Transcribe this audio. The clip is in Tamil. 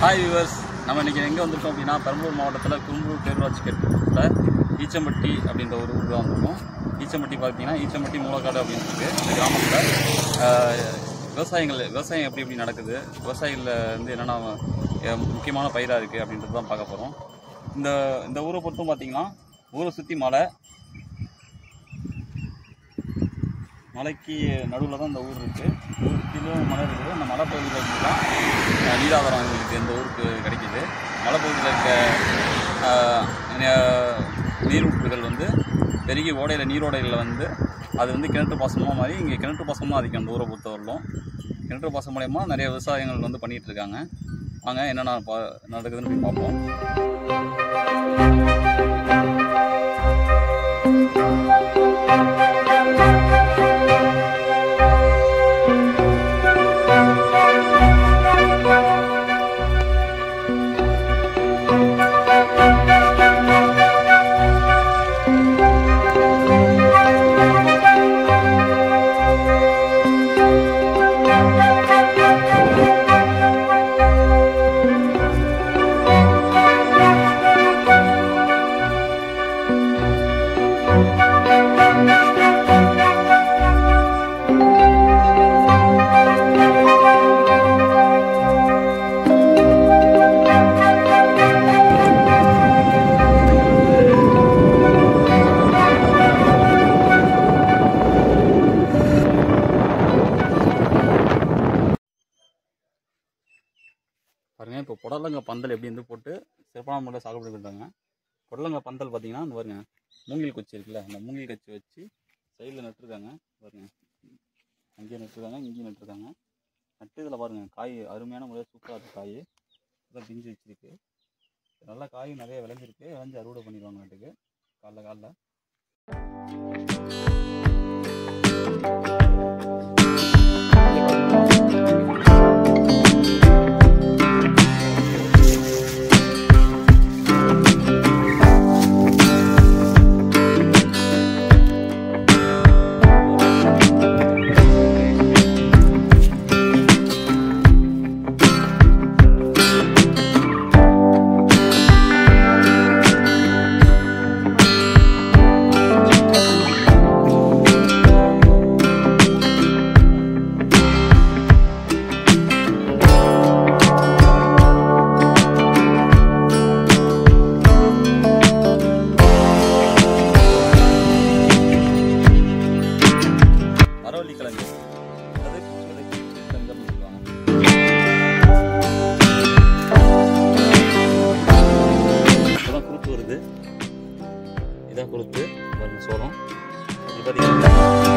ஹாய் வியூவர்ஸ், நம்ம இன்றைக்கி எங்கே வந்திருக்கோம் அப்படின்னா பெரம்பலூர் மாவட்டத்தில் குறும்பூர் பேரூராட்சி கேட்பட்ட ஈச்சம்பட்டி அப்படின்ற ஒரு ஊர் தான் வந்திருக்கோம். ஈச்சம்பட்டி பார்த்தீங்கன்னா ஈச்சம்பட்டி மூலக்காடு அப்படின்னு இருக்குது. இந்த கிராமத்தில் விவசாயம் எப்படி நடக்குது, விவசாயிகளில் வந்து என்னென்ன முக்கியமான பயிராக இருக்குது அப்படின்றது தான் பார்க்க போகிறோம். இந்த ஊரை பொறுத்தும் பார்த்தீங்கன்னா ஊரை சுற்றி மலைக்கு நடுவில் தான் இந்த ஊர் இருக்குது. ஊர் சுற்றிலும் மலை இருக்குது. அந்த மலைப்பகுதியில் இருந்து தான் நீராதாரம் எங்களுக்கு இந்த ஊருக்கு கிடைக்கிது. மலைப்பகுதியில் இருக்க நீரூற்றுகள் வந்து பெருகி நீரோடைகளில் வந்து அது வந்து கிணற்று பாசனமாக மாதிரி இங்கே கிணற்று பாசனம் தான் அதிகம். அந்த ஊரை பொறுத்தவரையிலும் கிணற்று பாசனம் மூலயமா நிறைய விவசாயங்கள் வந்து பண்ணிகிட்டு இருக்காங்க. வாங்க என்னென்ன நடக்குதுன்னு போய் பார்ப்போம். பாருங்கள், இப்போ புடலங்க பந்தல் எப்படி வந்து போட்டு சிறப்பான முறையில் சாகுபடி பண்ணுறாங்க. புடலங்க பந்தல் பார்த்தீங்கன்னா இந்த பாருங்க மூங்கில் குச்சி இருக்குல்ல, அந்த மூங்கில் குச்சி வச்சு சைடில் நட்டுருக்காங்க. பாருங்கள், அங்கேயும் நட்டுருக்காங்க, இங்கேயும் நட்டுருக்காங்க. நட்டு இதில் பாருங்கள் காய் அருமையான முறையில் சூப்பராக இருக்குது. காய் இதான் பிஞ்சு வச்சுருக்கு. நல்லா காய் நிறைய விளைஞ்சிருக்கு. விளைஞ்சி அறுவடை பண்ணிடுவாங்க நாட்டுக்கு காலைல. இதான் கொடுத்து சோளம். இது பார்த்தீங்கன்னா